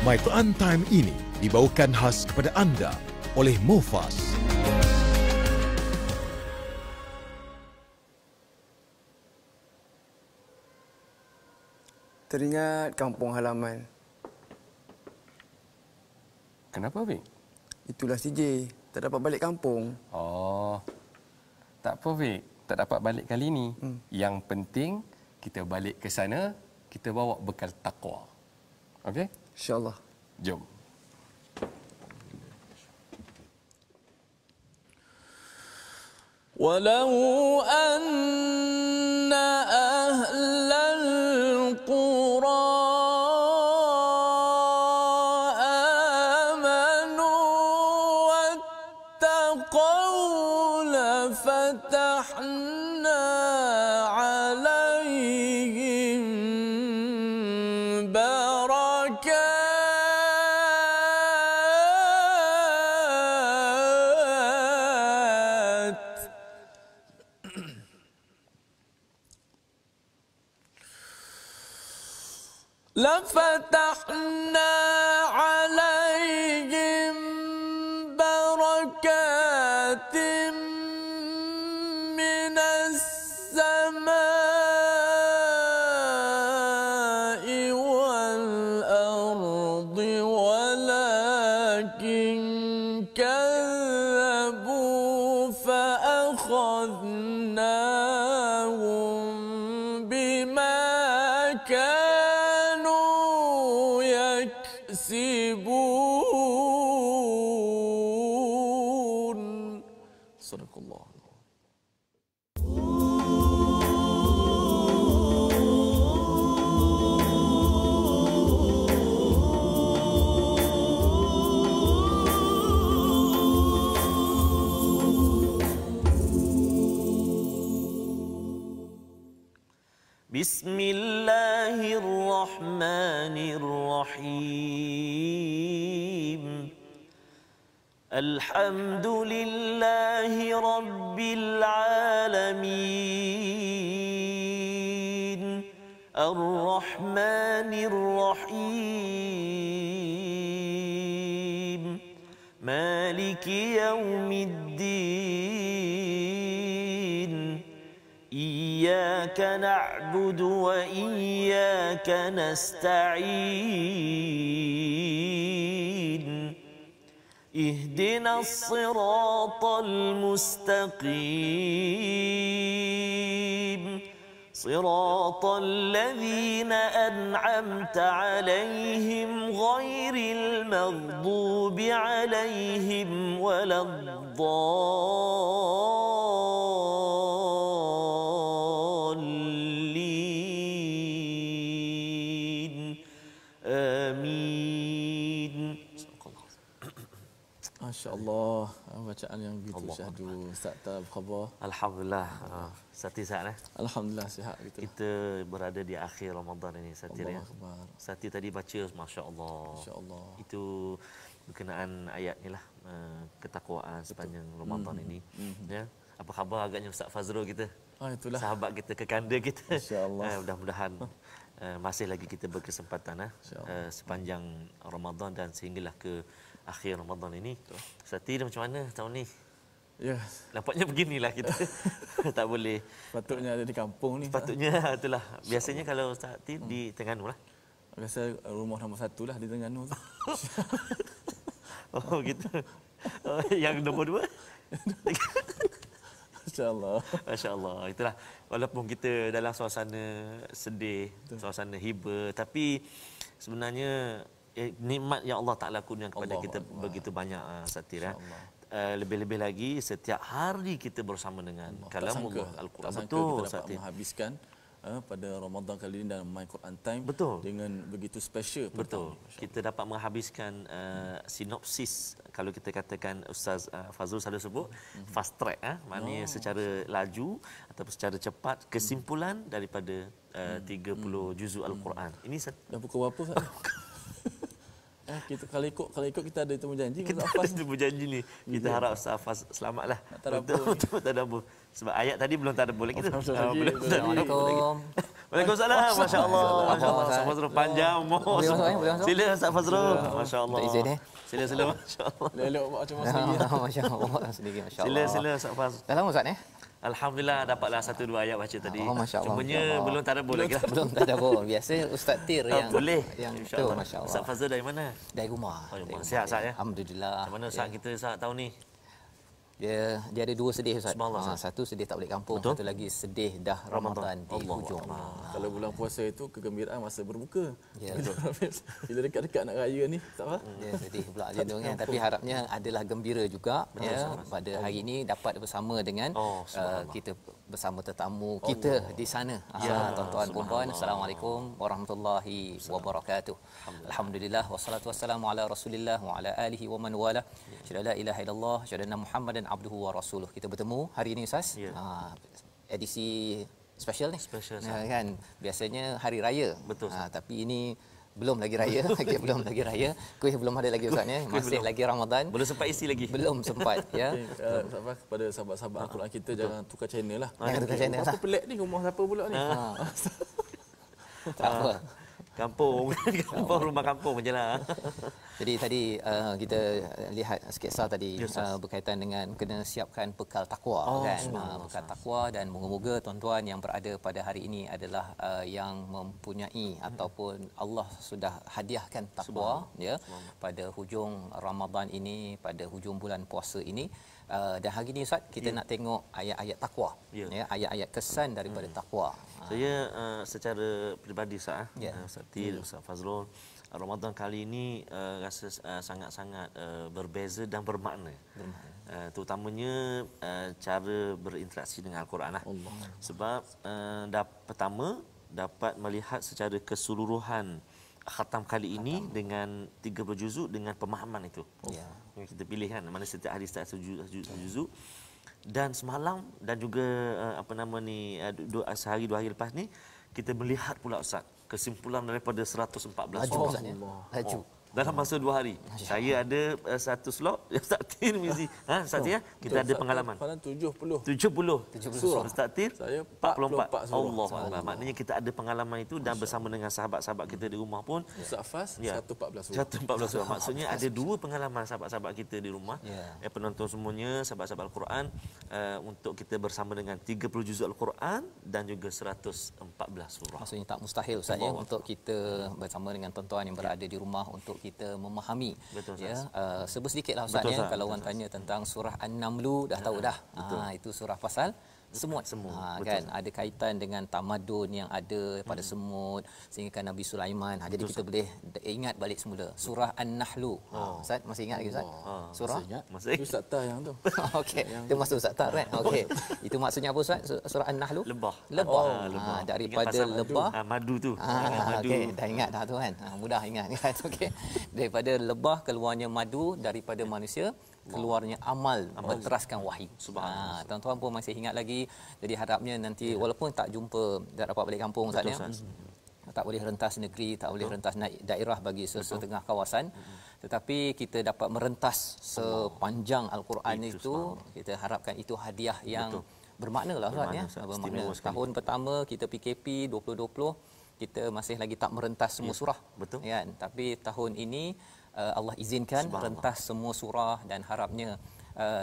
My Quran Time ini dibawakan khas kepada anda oleh Mofas. Teringat kampung halaman. Kenapa, Fik? Itulah CJ, tak dapat balik kampung. Oh, tak apa, Fik. Tak dapat balik kali ni. Yang penting, kita balik ke sana, kita bawa bekal takwa. Okey? InsyaAllah. Jom. ولو أن أهل القرى آمنوا واتقوا لفتحنا عليهم لفتحنا عليهم بركات من السماء والأرض ولكن كذبوا فأخذناهم بما كانوا يكسبون. صدق الله. بسم الله الرحمن الرحيم. الحمد لله رب العالمين الرحمن الرحيم مالك يوم الدين إياك نعبد وإياك نستعين اهدنا الصراط المستقيم صراط الذين أنعمت عليهم غير المغضوب عليهم ولا الضالين آمين. Masya Allah, bacaan yang begitu syahdu. Ustaz, tak apa khabar? Alhamdulillah, Sati sihat. Alhamdulillah sihat gitu. Kita berada di akhir Ramadan ini, Sati ya. Sati tadi baca, Masya Allah. Masya Allah. Itu berkenaan ayat ni lah, ketakwaan sepanjang Ramadan ini. Ya, apa khabar agaknya Ustaz Fazrul kita? Itulah. Sahabat kita, kekanda kita. Masya-Allah. Mudah-mudahan masih lagi kita berkesempatan sepanjang Ramadan dan sehinggalah ke akhir Ramadan ini. Sati macam mana tahun ni? Ya, nampaknya beginilah kita. Tak boleh. Patutnya ada di kampung ni. Patutnya itulah. Biasanya kalau Sati di Terengganu lah. Rasa rumah nombor 1 lah di Terengganu tu. Oh gitu. Oh, yang nombor 2? Masya-Allah. Masya-Allah. Itulah, walaupun kita dalam suasana sedih, suasana hiba, tapi sebenarnya nikmat yang Allah Taala kurniakan kepada kita begitu banyak, Satir. Lebih-lebih lagi setiap hari kita bersama dengan kalamullah Al-Quran. Betul, kita dapat menghabiskan pada Ramadan kali ini dalam My Quran Time. Betul. Dengan begitu special. Betul. Kita dapat menghabiskan sinopsis, kalau kita katakan Ustaz Fazrul selalu sebut fast track, maknanya secara laju ataupun secara cepat kesimpulan daripada 30 juzuk Al-Quran. Ini dah pukul berapa Ustaz? Kita kalau ikut kita ada temu janji. Kita ada temu janji ni. Kita harap Ustaz Faz selamatlah. Untuk tadabbur. Sebab ayat tadi belum tadabbur lagi tu. Assalamualaikum. Waalaikumsalam. Masya-Allah. Masya-Allah. Ustaz. Ustaz Fazrul panjang umur. Boleh masuk, boleh masuk? Sila Ustaz Fazrul. Masya-Allah. Tak izin, Sila masya-Allah. Elok buat macam sendiri. Masya-Allah sendiri masya-Allah. Sila Ustaz Faz. Dah lama Ustaz Alhamdulillah dapatlah 1-2 ayat baca tadi. Oh, masya-Allah. Cumanya Masya-Allah. belum tadabbur lagi lah. Belum tak ada pun. Biasa Ustaz Tir yang boleh. yang tu InsyaAllah. masya-Allah. Ustaz Fazrul dari mana? Dari rumah. Oh, dari rumah. Dari Sihat, Ustaz, ya? Alhamdulillah. Macam mana Ustaz kita Ustaz tahun ni? Dia ada dua sedih Ustaz. Subhanallah, Ustaz. Satu sedih tak balik kampung, Betul. satu lagi sedih dah Ramadan di Allah hujung. Kalau bulan puasa itu kegembiraan masa berbuka. Ya. Bila dekat-dekat nak raya ni, tak apa. Ya, sedih pula je tu kan. Tapi harapnya adalah gembira juga ya pada hari ini dapat bersama dengan kita bersama tetamu kita di sana. Tuan-tuan puan-puan, assalamualaikum warahmatullahi wabarakatuh. Alhamdulillah wassalatu wassalamu ala Rasulillah wa ala alihi wa man wala. Syada la ilaha illallah, syada anna Muhammadan abduhu wa rasuluh. Kita bertemu hari ini Ustaz. Edisi special ni. Special, Kan biasanya hari raya. Betul, tapi ini belum lagi raya. Belum lagi raya. Kuih belum ada lagi Ustaz ya. Masih lagi Ramadan. Belum sempat isi lagi. Belum sempat ya. Kepada sahabat-sahabat Al-Quran kita jangan tukar channel lah. Jangan tukar channel Apa pelik ni rumah siapa pula ni? Tak apa. Kampung. Rumah kampung je lah. Jadi tadi kita lihat sketsa tadi berkaitan dengan kena siapkan bekal takwa kan. Bekal takwa dan moga-moga tuan-tuan yang berada pada hari ini adalah yang mempunyai ataupun Allah sudah hadiahkan takwa ya pada hujung Ramadan ini, pada hujung bulan puasa ini. Dan hari ini Ustaz kita nak tengok ayat-ayat takwa ya, ayat-ayat kesan daripada takwa. Saya secara peribadi Ustaz Ustaz Tir, Ustaz Fazrul, Ramadan kali ini rasa sangat-sangat berbeza dan bermakna. Terutamanya cara berinteraksi dengan Al-Quran lah. Sebab pertama dapat melihat secara keseluruhan khatam kali ini dengan 30 juzuk dengan pemahaman itu. Kita pilih kan mana setiap hari setiap juzuk. Dan semalam dan juga sehari 2 hari lepas ni kita melihat pula Ustaz kesimpulan daripada 114 surah. Laju. Dalam masa 2 hari. Saya ada satu slot Ustaz Tir mesti. Ustaz Tir kita ada pengalaman. 70 surah. Ustaz Tir Saya 44 surah. Allah. Maknanya kita ada pengalaman itu dan bersama dengan sahabat-sahabat kita di rumah pun Ustaz Faz 114 surah. 114 surah. Maksudnya ada 2 pengalaman sahabat-sahabat kita di rumah. Penonton semuanya sahabat-sahabat Al-Quran untuk kita bersama dengan 30 juzuk Al-Quran dan juga 114 surah. Maksudnya tak mustahil Ustaz ya untuk kita bersama dengan tuan-tuan yang berada di rumah untuk kita memahami. Betul, ya sebut sedikitlah Ustaz ya kalau orang tanya tentang surah An-Naml dah tahu dah. Itu surah pasal semut. Kan ada kaitan dengan tamadun yang ada pada semut sehingga kan Nabi Sulaiman. Jadi kita boleh ingat balik semula surah An-Nahl. Ustaz masih ingat lagi Ustaz? Surah Masih Ustaz Tah yang tu. okey. Itu maksud Ustaz tak kan? Okey. Itu maksudnya apa Ustaz? Surah An-Nahl? Lebah. Daripada lebah madu tu. Madu. Okey, dah ingat dah tu kan. Mudah ingat kan. Okey. Daripada lebah keluarnya madu, daripada manusia keluarnya amal berteraskan wahyu. Tuan-tuan pun masih ingat lagi. Jadi harapnya nanti walaupun tak jumpa tak dapat balik kampung Ustaz ya. Tak boleh rentas negeri, tak boleh rentas daerah bagi setengah kawasan. Tetapi kita dapat merentas sepanjang Al-Quran itu. Kita harapkan itu hadiah yang bermakna lah Ustaz ya. Bermakna. Tahun pertama kita PKP 2020 kita masih lagi tak merentas semua surah. Betul. Kan? Tapi tahun ini Allah izinkan rentas semua surah dan harapnya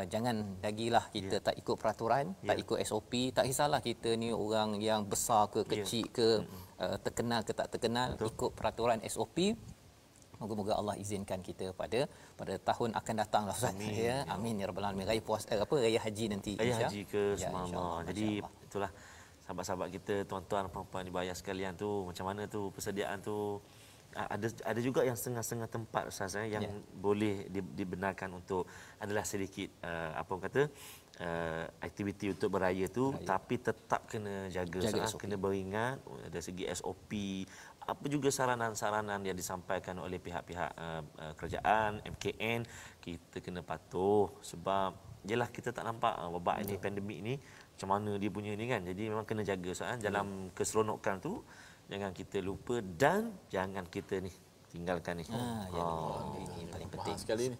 jangan lagilah kita tak ikut peraturan, tak ikut SOP, tak kisahlah kita ni orang yang besar ke kecil ke terkenal ke tak terkenal, ikut peraturan SOP. Moga-moga Allah izinkan kita pada tahun akan datang lah Ustaz. Ya, amin ya rabbal alamin. Raya haji nanti Raya haji ke Semama. Jadi itulah sahabat-sahabat kita, tuan-tuan puan-puan ibu ayah sekalian tu macam mana tu persediaan tu. Ada juga yang setengah-setengah tempat Ustaz yang boleh dibenarkan untuk adalah sedikit aktiviti untuk beraya tu tapi tetap kena jaga kena beringat dari segi SOP apa juga saranan-saranan yang disampaikan oleh pihak-pihak kerajaan MKN kita kena patuh sebab jelah kita tak nampak wabak ini pandemik ni macam mana dia punya ni kan jadi memang kena jaga Ustaz dalam keseronokan tu jangan kita lupa dan jangan kita ni tinggalkan ni. Ini paling penting sekali ni.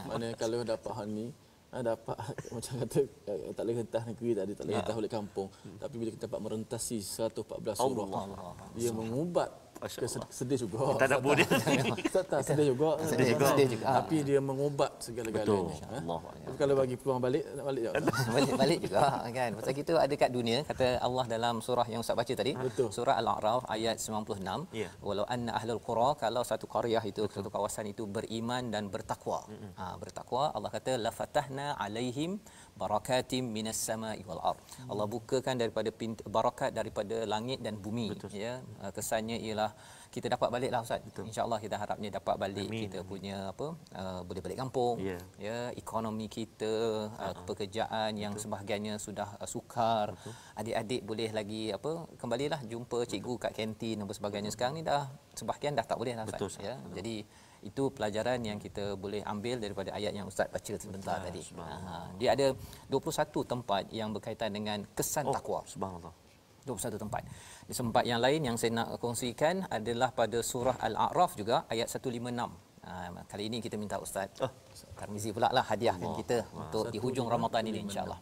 Mana kalau dapat hal ni dapat macam kata tak boleh rentas negeri tak boleh rentas balik kampung. Tapi bila kita dapat merentasi 114 surah, dia mengubat sedih juga. Tak ada boleh. Tak sedih juga. Sedih juga. Tapi dia mengubat segala-galanya. Allah. Tapi kalau bagi peluang balik, nak balik tak? Balik juga kan. Pasal kita ada kat dunia, kata Allah dalam surah yang Ustaz baca tadi, Betul. surah Al-A'raf ayat 96, Ya. walau anna ahlul qura, kalau satu qaryah itu, satu kawasan itu beriman dan bertakwa. Bertakwa, Allah kata la fatahna alaihim barakatim minas sama'i wal ard. Allah bukakan daripada pintu barakat daripada langit dan bumi. Ya, kesannya ialah kita dapat baliklah Ustaz. Insya-Allah kita harapnya dapat balik. Amin. Kita punya boleh balik kampung. Ya, ekonomi kita, pekerjaan yang sebahagiannya sudah sukar. Adik-adik boleh lagi kembalilah jumpa cikgu kat kantin dan sebagainya. Sekarang ni dah sebahagian dah tak boleh lah Ustaz. Ya. Jadi itu pelajaran yang kita boleh ambil daripada ayat yang Ustaz baca sebentar tadi. Dia ada 21 tempat yang berkaitan dengan kesan takwa. Subhanallah. 21 tempat. Di tempat yang lain yang saya nak kongsikan adalah pada surah Al-A'raf juga ayat 156. Kali ini kita minta Ustaz Tarmizi pula lah hadiahkan kita untuk di hujung Ramadan ini insya-Allah.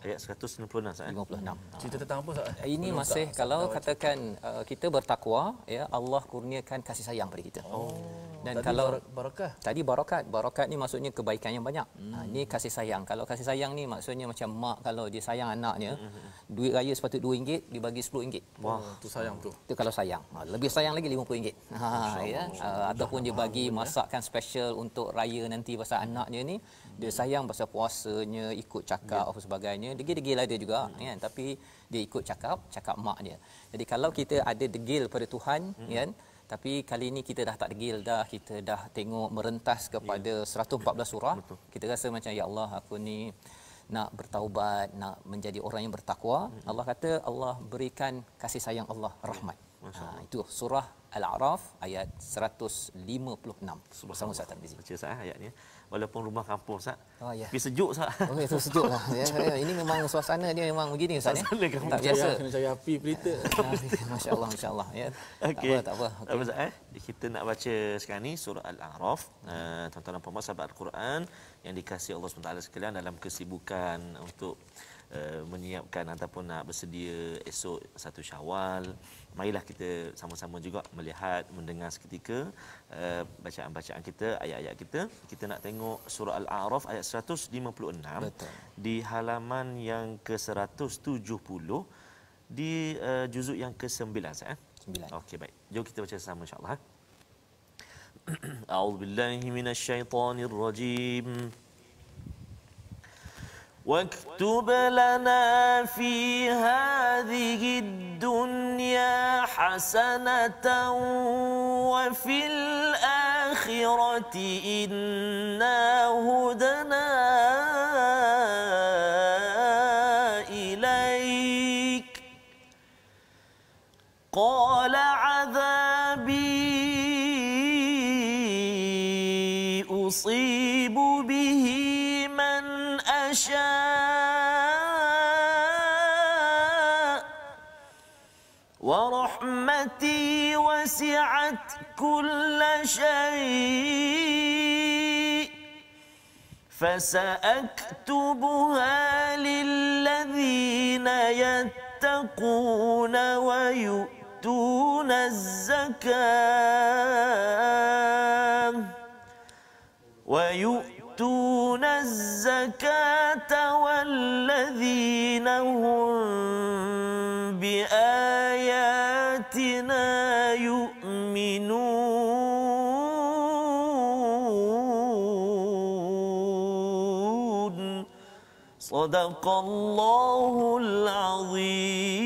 Ayat 196 Ustaz. 56. Cerita tentang apa Ustaz? Ini masih kalau katakan kita bertakwa, ya Allah kurniakan kasih sayang pada kita. Dan Tadi kalau barakah. tadi barakat ni maksudnya kebaikan yang banyak. Ini kasih sayang. Kalau kasih sayang ni maksudnya macam mak kalau dia sayang anaknya, duit raya sepatut RM2 dibagi RM10. Wah, tu sayang tu. Itu kalau sayang. Lebih sayang lagi RM50. Ya. Ataupun dia bagi masakan special untuk raya nanti pasal anaknya ni, dia sayang pasal puasanya, ikut cakap apa sebagainya. Degil-degil ada juga kan, tapi dia ikut cakap mak dia. Jadi kalau kita ada degil pada Tuhan kan, tapi kali ini kita dah tak degil dah, kita dah tengok merentas kepada 114 surah. Kita rasa macam ya Allah, aku ni nak bertaubat, nak menjadi orang yang bertakwa. Allah kata Allah berikan kasih sayang Allah, rahmat. Itu surah Al-A'raf ayat 156 bersama Ustaz Tarmizi. Baca Ustaz ayatnya. Walaupun rumah kampung Ustaz. Ya. Tapi sejuk Ustaz. Itu sejuk lah. Ya, ini memang suasana dia memang begini Ustaz ya. Tak biasa. Kena cari api pelita. Masya-Allah ya. Okey. Tak apa. Apa Ustaz? Kita nak baca sekarang ni surah Al-A'raf. Tuan-tuan dan puan-puan sahabat Al-Quran yang dikasihi Allah SWT sekalian, dalam kesibukan untuk menyiapkan ataupun nak bersedia esok 1 Syawal, marilah kita sama-sama juga melihat, mendengar seketika bacaan-bacaan kita, ayat-ayat kita. Kita nak tengok surah Al-A'raf ayat 156. Betul. Di halaman yang ke-170 di juzuk yang ke-9 Ustaz. 9. Okey, baik. Jom kita baca sama insya-Allah. A'udzubillahi minasyaitonirrajim. واكتب لنا في هذه الدنيا حسنة وفي الآخرة إنا هدنا إليك قال عذابي أصيب به من أشاء ورحمتي وسعت كل شيء فسأكتبها للذين يتقون ويؤتون الزكاة والذين هم بآياتنا يؤمنون صدق الله العظيم.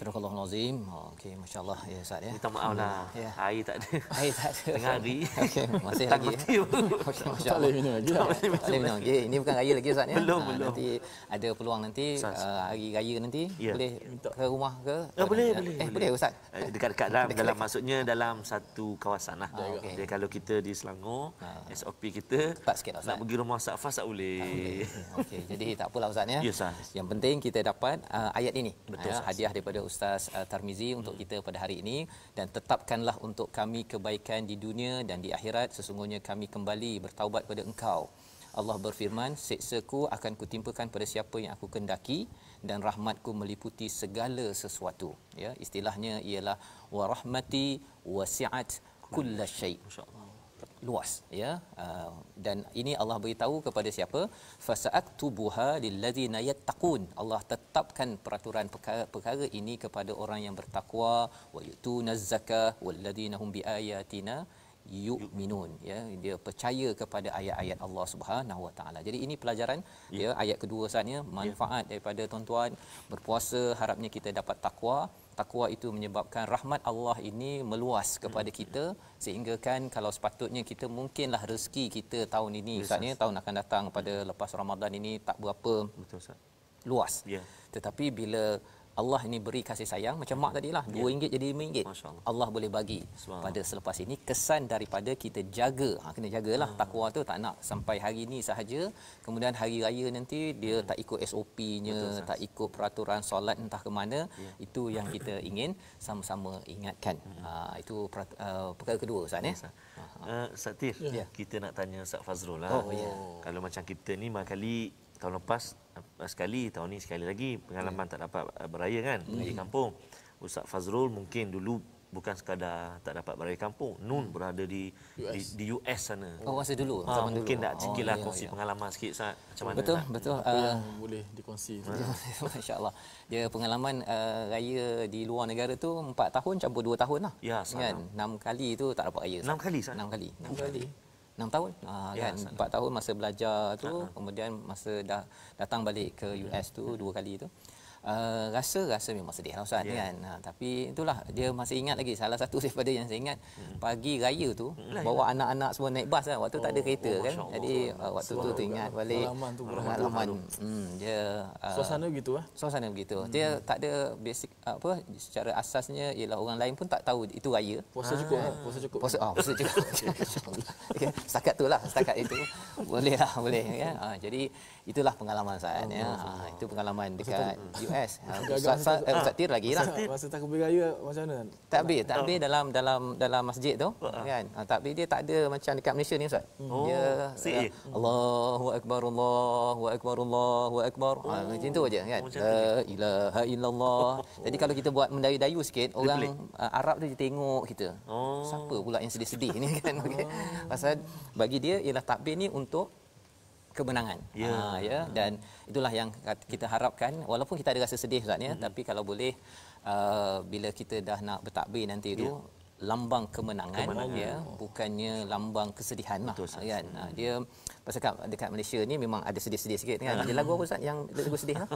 Sadaqallahul azim. Okey, masya-Allah ya Ustaz ya. Minta maaf lah. Ya. Air tak ada. Air tak ada. Tengah hari. Okey, masih Tak lagi. mati pun. Okey, Tak masya-Allah. boleh minum lagi lah. Tak boleh minum. Okey, ini bukan raya lagi Ustaz ya. Belum. Nanti ada peluang nanti hari raya nanti Ya. boleh ke rumah ke? Boleh. Boleh Ustaz. Dekat-dekat dalam maksudnya dalam satu kawasan lah. okey. Jadi kalau kita di Selangor, SOP kita Tepat sikit lah, Ustaz. nak pergi rumah Ustaz Fas tak boleh. Okey, jadi tak apalah Ustaz ya. Ya, Ustaz. Yang penting kita dapat ayat ini. Betul, Ustaz. Hadiah daripada Ustaz Tarmizi untuk untuk kita pada hari ini, dan tetapkanlah untuk kami kebaikan di dunia dan di akhirat, sesungguhnya kami kembali bertaubat pada Engkau. Allah berfirman, siksaku akan kutimpakan pada siapa yang aku kendaki dan rahmatku meliputi segala sesuatu. Ya, istilahnya ialah wa rahmati wasi'at kullasyai. Masya-Allah. Luas, ya. Dan ini Allah beritahu kepada siapa? Fasa'aktubuha lillazina yattaqun. Allah tetapkan peraturan perkara ini kepada orang yang bertakwa, wa yutunaz zakah wallazina hum biayatina yu'minun, ya, dia percaya kepada ayat-ayat Allah Subhanahu Wa Taala. Jadi ini pelajaran, ya, ayat kedua saatnya, manfaat daripada tuan-tuan berpuasa, harapnya kita dapat takwa. Takwa itu menyebabkan rahmat Allah ini meluas kepada kita, sehingga kan kalau sepatutnya kita mungkinlah rezeki kita tahun ini, Ustaz, tahun akan datang pada lepas Ramadan ini tak berapa luas. Tetapi bila Allah ini beri kasih sayang macam mak tadilah, RM2 jadi RM5. Allah boleh bagi pada selepas ini. Kesan daripada kita jaga, kena jagalah takwa tu, tak nak sampai hari ini sahaja, kemudian hari raya nanti dia tak ikut SOP-nya, tak ikut peraturan solat entah ke mana. Itu yang kita ingin sama-sama ingatkan. Itu perkara kedua, Ustaz, ya. Ustaz Tir, kita nak tanya Ustaz Fazrul lah. Kalau macam kita ni kali tahun lepas sekali, tahun ni sekali lagi pengalaman tak dapat beraya kan, pergi kampung. Ustaz Fazrul mungkin dulu bukan sekadar tak dapat beraya kampung, Nun berada di US sana. Masa dulu, zaman mungkin dulu. Tak sikitlah kongsi pengalaman sikit, Ustaz, macam mana? Betul. Boleh dikongsi. Masya-Allah. Dia pengalaman raya di luar negara tu 4 tahun campur 2 tahun lah. Ya, kan 6 kali tu tak dapat raya. 6 kali, Ustaz? 6 kali. 6 tahun kan, 4 tahun masa belajar tu, kemudian masa dah datang balik ke US tu 2 kali tu. Rasa memang sedih lah, Ustaz, kan. Tapi itulah, dia masih ingat lagi, salah satu daripada yang saya ingat, pagi raya tu bawa anak-anak semua naik bas lah. Waktu tak ada kereta kan. Jadi waktu tu ingat balik pengalaman dia suasana begitu suasana begitu. Dia tak ada basic secara asasnya ialah orang lain pun tak tahu itu raya. Puasa cukup. Puasa cukup. Okay, setakat itu boleh ya. Jadi itulah pengalaman saya, ya. Itu pengalaman dekat US. Ustaz Tir lagi lah. Masa takbir raya macam mana? Takbir dalam masjid tu, kan. Takbir dia tak ada macam dekat Malaysia ni, Ustaz. Dia Allahu akbar, Allahu akbar, Allahu akbar. Macam tu aja, kan. La ilaha illallah. Jadi kalau kita buat mendayu-dayu sikit, orang Arab tu dia tengok kita. Siapa pula yang sedih-sedih ni, kan. Okey. Pasal bagi dia ialah takbir ni untuk kemenangan. Ya, dan itulah yang kita harapkan, walaupun kita ada rasa sedih, Ustaz, ya, tapi kalau boleh bila kita dah nak bertakbir nanti tu lambang kemenangan, ya, bukannya lambang kesedihan lah, kan. Dia pasal dekat Malaysia ni memang ada sedih-sedih sikit, kan. Ada lagu apa, Ustaz, yang lagu sedih lah?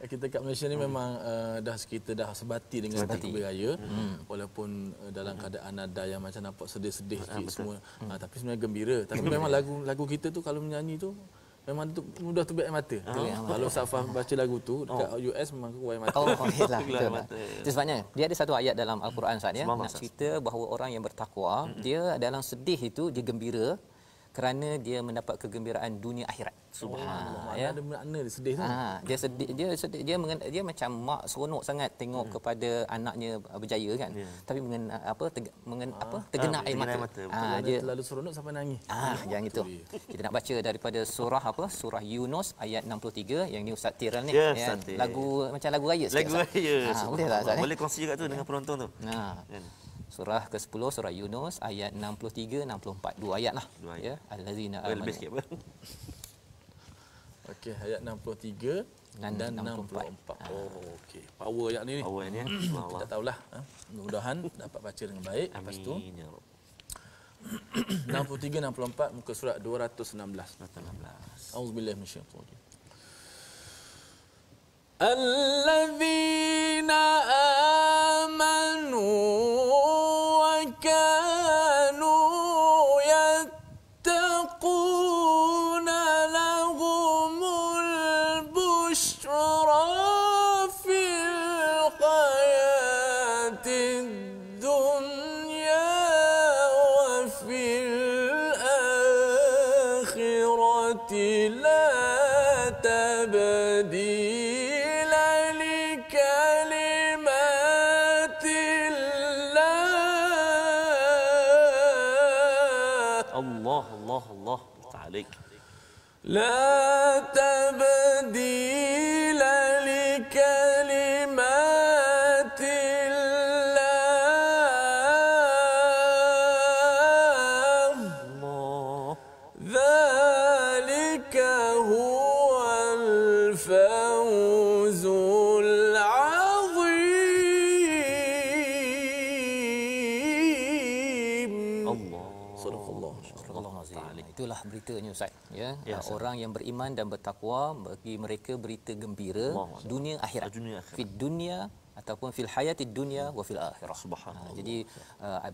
Kita kat Malaysia ni memang kita dah sebati dengan takbir raya, walaupun dalam keadaan nada yang macam nampak sedih-sedih sikit semua, tapi sebenarnya gembira. Tapi memang lagu kita tu kalau menyanyi tu memang tu mudah terbiak air mata. Kalau Safah baca lagu tu dekat US memang keluar air mata. Betul. Itu sebabnya dia ada satu ayat dalam Al-Quran, Ustaz, ya, nak cerita bahawa orang yang bertakwa, dia dalam sedih itu dia gembira kerana dia mendapat kegembiraan dunia akhirat. Subhanallah. Ya, ada makna dia sedih tu. Dia sedih, dia macam mak seronok sangat tengok kepada anaknya berjaya, kan. Tapi tergenak air mata. Dia terlalu seronok sampai nangis. Yang itu. Kita nak baca daripada surah Yunus ayat 63 yang ni Ustaz Tir ni. Lagu macam lagu raya sikit. Lagu raya. Boleh tak, Ustaz? Boleh kongsi juga tu dengan penonton tu. Surah ke-10 surah Yunus ayat 63 64, 2 ayat lah, ya. Allazina amanu. Lebih sikit apa? Okey, ayat 63 dan 64. Okey. Power ayat ni. Power ni. Tak tahulah. Mudah-mudahan dapat baca dengan baik. Lepas tu 63 64 muka surat 216. Auzubillahi minasyaitanir. Allazina amanu wa kanu yattaquna lahumul bushra fil hayatid dunya wa fil akhirati la tabdila لكلمات Allah, Allah, Allah. Ta'alik. لا تبديل لكلمات الله ذلك هو الفوز العظيم Allah. صدق الله Itulah beritanya Ustaz ya, Ya, orang yang beriman dan bertakwa bagi mereka berita gembira dunia akhirat. Dunia akhirat. Fid dunya ataupun fil hayatid dunya wa fil akhirah. Subhanallah. Jadi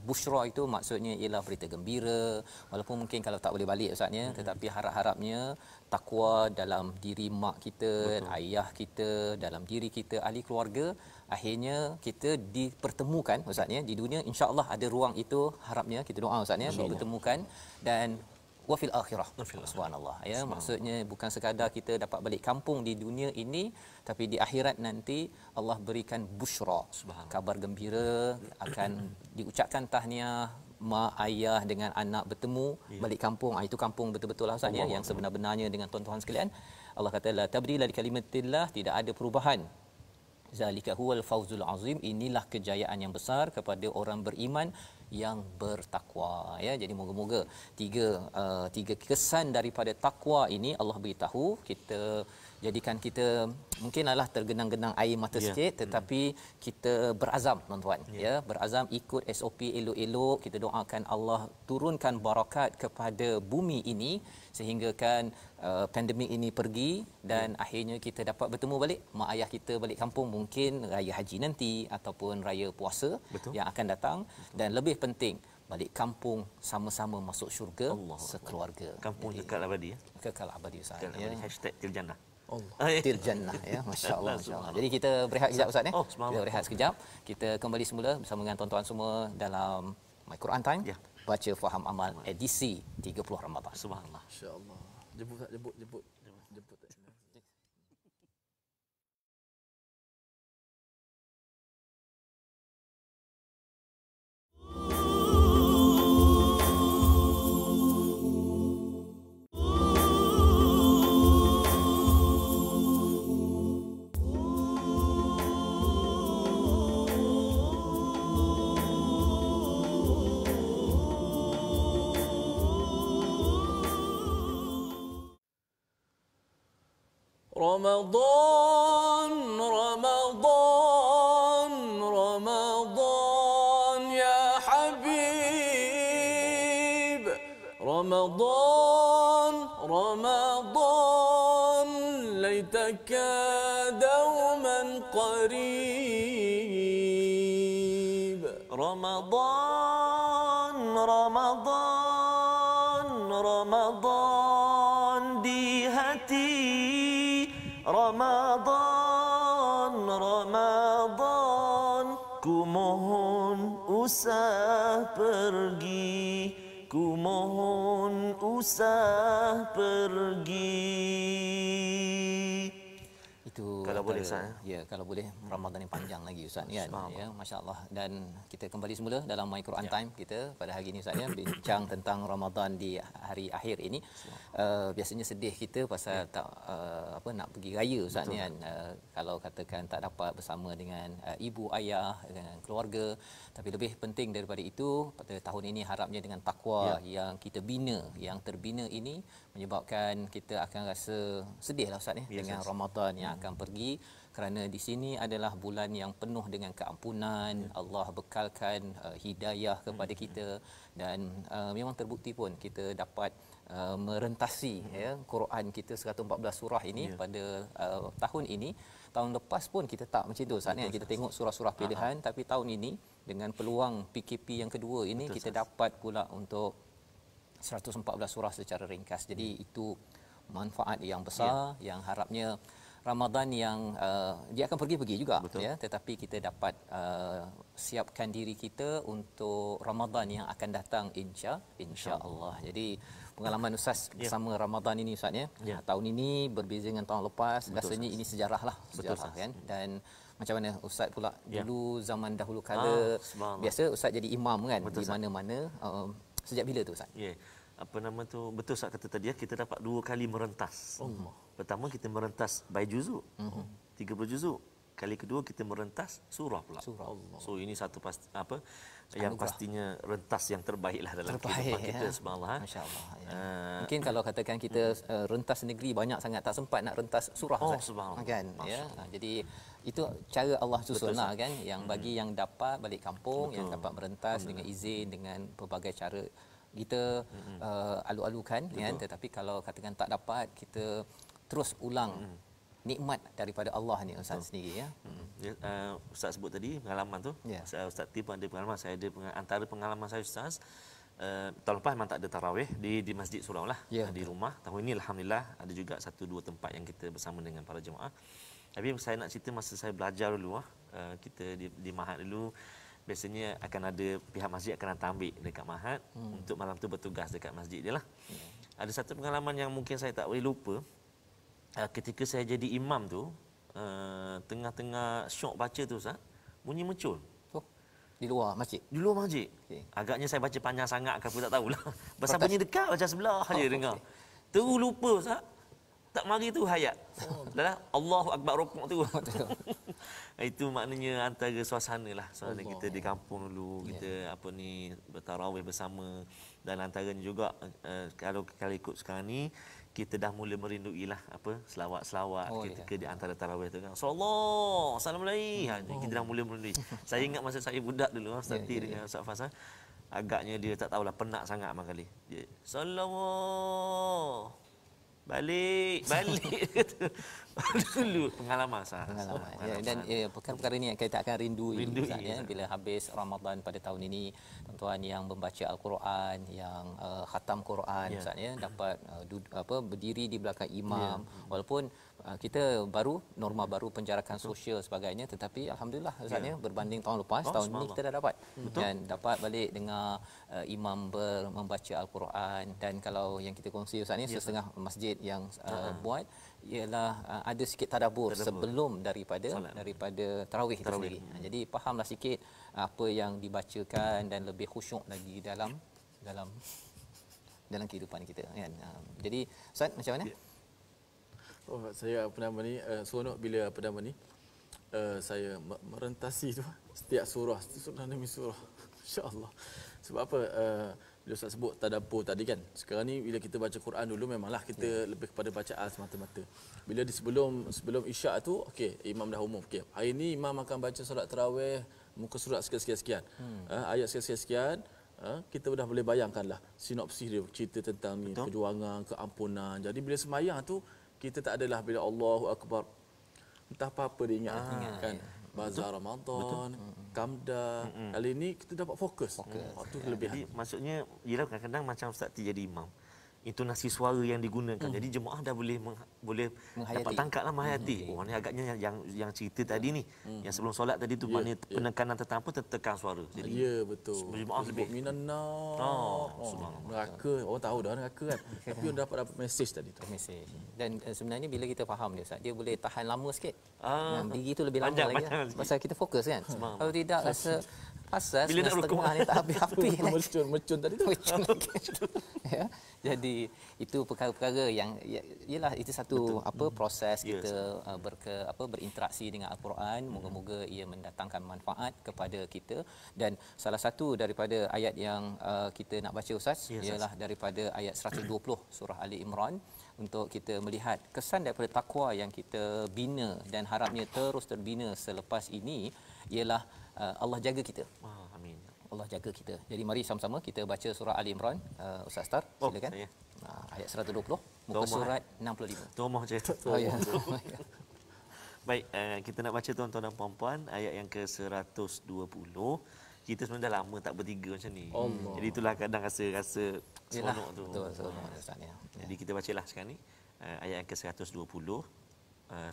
busyra itu maksudnya ialah berita gembira, walaupun mungkin kalau tak boleh balik Ustaz ya, tetapi harap-harapnya takwa dalam diri mak kita, ayah kita, dalam diri kita, ahli keluarga, akhirnya kita dipertemukan Ustaz ya di dunia, insya-Allah ada ruang itu, harapnya kita doa Ustaz ya dipertemukan dan wa fil akhirah. Subhanallah ya, maksudnya bukan sekadar kita dapat balik kampung di dunia ini, tapi di akhirat nanti Allah berikan busyra, kabar gembira, akan diucapkan tahniah mak ayah dengan anak bertemu balik kampung. Itu kampung betul-betul lah Ustaz ya, yang sebenar-benarnya dengan tuan-tuan sekalian. Allah kata la tabdila li kalimatillah, tidak ada perubahan. Zalika huwal fawzul azim, inilah kejayaan yang besar kepada orang beriman yang bertakwa ya. Jadi moga-moga tiga kesan daripada takwa ini Allah beritahu kita, jadikan kita mungkinlah tergenang-genang air mata sikit, tetapi kita berazam tuan-tuan ya, berazam ikut SOP elok-elok. Kita doakan Allah turunkan barakat kepada bumi ini sehingga kan pandemik ini pergi dan akhirnya kita dapat bertemu balik mak ayah kita balik kampung, mungkin raya haji nanti ataupun raya puasa yang akan datang, dan lebih penting balik kampung sama-sama masuk syurga sekeluarga. Kampung kekal abadi ya. Kekal abadi Ustaz ya. #tiljannah. Til jannah ya, masya-Allah, masya-Allah. Jadi kita berehat sekejap Ustaz ya. Kita berehat sekejap. Kita kembali semula bersama dengan tuan-tuan semua dalam My Quran Time. Baca faham amal edisi 30 Ramadan. Subhanallah. Insya-Allah. Jemput. رمضان رمضان رمضان يا حبيب رمضان رمضان ليتك دوما قريب رمضان رمضان رمضان di hati Ramadan, Ramadan, ku mohon usah pergi, ku mohon usah pergi. Itu kalau boleh Ustaz ya, kalau boleh Ramadan yang panjang lagi Ustaz kan ya, masya-Allah. Dan kita kembali semula dalam My Quran Time kita pada hari ini Ustaz ya, bincang tentang Ramadan di hari akhir ini. Biasanya sedih kita pasal tak nak pergi raya Ustaz ni kan, kalau katakan tak dapat bersama dengan ibu ayah, dengan keluarga. Tapi lebih penting daripada itu, pada tahun ini harapnya dengan takwa yang kita bina, yang terbina ini menyebabkan kita akan rasa sedihlah Ustaz ni dengan Ramadan yang akan pergi, kerana di sini adalah bulan yang penuh dengan keampunan. Allah bekalkan hidayah kepada kita, dan memang terbukti pun kita dapat merentasi ya Quran kita 114 surah ini pada tahun ini. Tahun lepas pun kita tak macam tu Ustaz ni, kita tengok surah-surah pilihan, tapi tahun ini dengan peluang PKP yang kedua ini kita dapat pula untuk 114 surah secara ringkas. Jadi itu manfaat yang besar yang harapnya Ramadan yang dia akan pergi juga ya, tetapi kita dapat siapkan diri kita untuk Ramadan yang akan datang insya-Allah. Jadi pengalaman Ustaz bersama Ramadan ini Ustaz ya, tahun ini berbeza dengan tahun lepas. Rasanya ini sejarah kan. Dan macam mana Ustaz pula dulu zaman dahulu kala biasa Ustaz jadi imam kan di mana-mana. Sejak bila tu Ustaz? apa nama tu, betul Ustaz kata tadi ya, kita dapat 2 kali merentas. Allah. Pertama kita merentas by juzuk. 30 juzuk. Kali kedua kita merentas surah pula. Surah. Allah. So ini satu yang pastinya rentas yang terbaiklah dalam kehidupan kita, subhanallah. Masya-Allah. Ya. Mungkin kalau katakan kita rentas negeri banyak sangat, tak sempat nak rentas surah, subhanallah. Kan ya. Jadi itu cara Allah susunlah kan, yang bagi yang dapat balik kampung, yang dapat merentas dengan izin, dengan pelbagai cara kita alu-alukan kan. Tetapi kalau katakan tak dapat, kita terus ulang nikmat daripada Allah ni Ustaz sendiri ya. Ustaz sebut tadi pengalaman tu. Ustaz Tim pun ada pengalaman. Saya ada antara pengalaman saya Ustaz, tahun lepas memang tak ada tarawih di Masjid Surau lah, di rumah. Tahun ini alhamdulillah ada juga 1-2 tempat yang kita bersama dengan para jemaah. Tapi saya nak cerita masa saya belajar dulu kita di Mahat dulu, biasanya akan ada pihak masjid akan hantar ambil dekat Mahat untuk malam tu bertugas dekat masjid dia lah. Ada satu pengalaman yang mungkin saya tak boleh lupa. Ketika saya jadi imam tu, tengah-tengah syok baca tu Ustaz, bunyi mercun. Di luar masjid. Di luar masjid. Okey. Agaknya saya baca panjang sangat ke apa tak tahulah. Pasal bunyi dekat macam sebelah aja dengar. Terus lupa Ustaz. Tak mari tu hayat. Dah Allahu Akbar rukuk tu. Itu maknanya antara suasana lah. Suasana kita di kampung dulu, kita bertarawih bersama, dan antaranya juga kalau ikut sekarang ni kita dah mula merinduilah selawat-selawat ketika di antara tarawih tu kan. Sallallahu assalamualaikum. Kita dah mula merindui. Saya ingat masa saya budak dulu Ustaz dengan Ustaz Fazal, agaknya dia tak tahulah penat sangat amal kali. Dia sallallahu balik dulu pengalaman sah. Dan perkara-perkara ini yang kita akan rindui bila habis Ramadan pada tahun ini, tuan-tuan yang membaca Al-Quran, yang khatam Quran dapat berdiri di belakang imam, walaupun kita norma baru penjarakan sosial sebagainya, tetapi alhamdulillah berbanding tahun lepas, tahun ini kita dah dapat dan dapat balik dengar imam membaca Al-Quran. Dan kalau yang kita kongsi Ustaz ni, setengah masjid yang buat ialah ada sikit tadabbur sebelum daripada tarawih itu sendiri. Jadi fahamlah sikit apa yang dibacakan dan lebih khusyuk lagi dalam kehidupan kita kan. Jadi Ustaz macam mana? Saya seronok bila saya merentasi tu setiap surah demi surah. Insya-Allah. Sebab apa? Bila Ustaz sebut tadabbur tadi kan, sekarang ni bila kita baca Quran dulu memanglah kita lebih kepada bacaan semata-mata. Bila di sebelum Isyak tu, okey, imam dah umum, okey, hari ni imam akan baca solat tarawih muka surat sekian-sekian. Ayat sekian-sekian, kita dah boleh bayangkanlah sinopsis dia, cerita tentang ni, perjuangan, keampunan. Jadi bila sembahyang tu kita tak adalah bila Allahu Akbar entah apa-apa dia ingat kan. Bazar Ramadan, Kamda. Kali ini kita dapat fokus. Itu kelebihan. Jadi maksudnya ialah kadang-kadang macam Ustaz Ti jadi imam, intonasi suara yang digunakan. Jadi jemaah dah boleh dapat tangkaplah menghayati. Oh ni agaknya yang cerita tadi ni, yang sebelum solat tadi tu maknanya penekanan tentang tertekan suara. Jadi ya betul. Jemaah lebih minannar. Neraka, orang tahu dah neraka kan. Tapi orang dapat mesej tadi tu. Mesej. Dan sebenarnya bila kita faham dia Ustaz, dia boleh tahan lama sikit. Diri tu lebih lama lagi. Pasal kita fokus kan. Kalau tidak rasa asas bila nak rukuk ni tak habis-habis mercun tadi tu. Ya. Jadi itu perkara-perkara yang ialah itu satu proses kita berinteraksi dengan Al-Quran. Moga-moga ia mendatangkan manfaat kepada kita. Dan salah satu daripada ayat yang kita nak baca Ustaz ialah daripada ayat 120 surah Ali Imran, untuk kita melihat kesan daripada takwa yang kita bina dan harapnya terus terbina selepas ini ialah Allah jaga kita. Amin. Allah jaga kita. Jadi mari sama-sama kita baca surah Ali Imran. Ustaz Star, silakan. Ayat 120 muka surat 65. Tomah cerita. Baik, kita nak baca tuan-tuan dan puan-puan ayat yang ke-120. Kita sebenarnya dah lama tak bertiga macam ni. Jadi itulah kadang rasa seronok tu. Betul, seronok Ustaz ya. Jadi kita bacalah sekarang ni ayat yang ke-120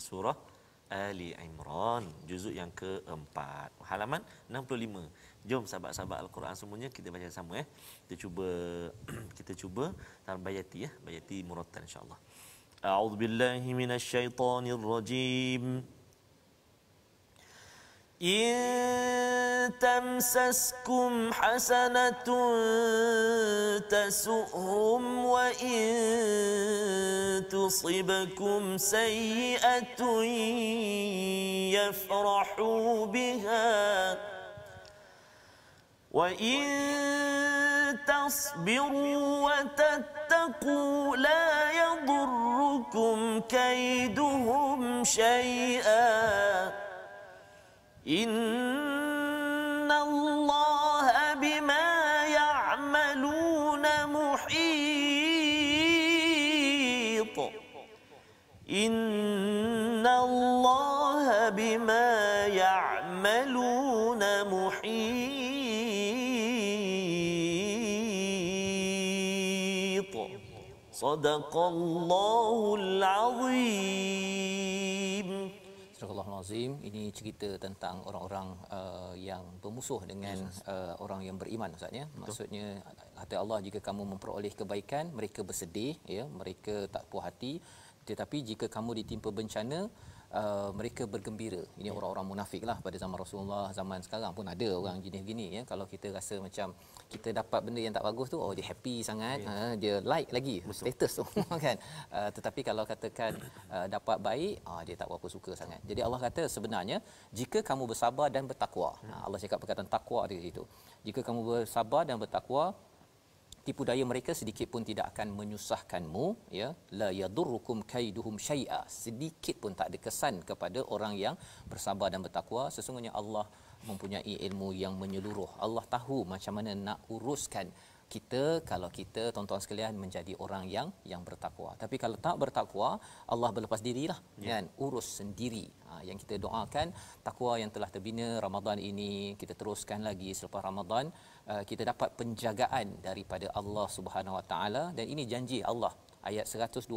surah Ali Imran, juzuk yang ke-4, halaman 65. Jom sahabat-sahabat Al-Quran semuanya kita baca sama Kita cuba dalam bayati bayati murattal insya-Allah. A'udzubillahi minasyaitonirrajim. إن تمسسكم حسنة تسؤهم وإن تصبكم سيئة يفرحوا بها وإن تصبروا وتتقوا لا يضركم كيدهم شيئا إن الله بما يعملون محيط إن الله بما يعملون محيط صدق الله العظيم. Astagfirullahalazim. Ini cerita tentang orang-orang yang bermusuh dengan orang yang beriman, Ustaz ya. Maksudnya kata Allah, jika kamu memperoleh kebaikan, mereka bersedih ya, mereka tak puas hati. Tetapi jika kamu ditimpa bencana, mereka bergembira. Ini orang-orang munafik lah pada zaman Rasulullah. Zaman sekarang pun ada orang jenis gini ya. Kalau kita rasa macam kita dapat benda yang tak bagus tu, oh dia happy sangat, dia like lagi status tu kan. Tetapi kalau katakan dapat baik, dia tak berapa suka sangat. Jadi Allah kata sebenarnya jika kamu bersabar dan bertakwa. Allah cakap perkataan takwa di situ. Jika kamu bersabar dan bertakwa, tipu daya mereka sedikit pun tidak akan menyusahkanmu ya, la yadurrukum kaiduhum syai'a, sedikit pun tak ada kesan kepada orang yang bersabar dan bertakwa. Sesungguhnya Allah mempunyai ilmu yang menyeluruh. Allah tahu macam mana nak uruskan kita kalau kita tuan-tuan sekalian menjadi orang yang bertakwa. Tapi kalau tak bertakwa, Allah berlepas dirilah kan, urus sendiri. Yang kita doakan takwa yang telah terbina Ramadan ini kita teruskan lagi selepas Ramadan, kita dapat penjagaan daripada Allah Subhanahu Wa Taala, dan ini janji Allah ayat 120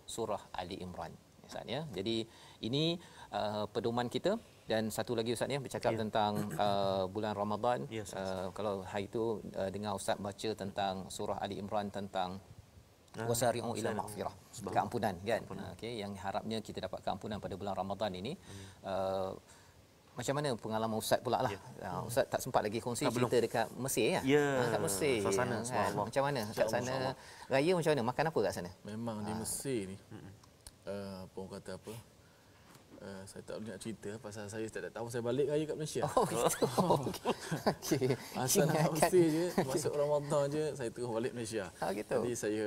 surah Ali Imran. Ustaz ya. Jadi ini pedoman kita. Dan satu lagi Ustaz ni bercakap tentang bulan Ramadan. Kalau hari itu dengar Ustaz baca tentang surah Ali Imran tentang wasari'u ila maghfirah, keampunan kan. Okey, yang harapnya kita dapat keampunan pada bulan Ramadan ini. Macam mana pengalaman Ustaz pula lah. Ustaz tak sempat lagi kongsi cerita dekat Mesir ya. Kat Mesir. Suasana kan? Macam mana kat sana raya, macam mana makan apa kat sana? Memang di Mesir ni apa orang kata apa? Saya tak boleh nak cerita pasal saya tak tahu saya balik raya kat Malaysia. Oh gitu. Okey. Asal nak Mesir je, masuk Ramadan je saya terus balik Malaysia. Gitu. Jadi saya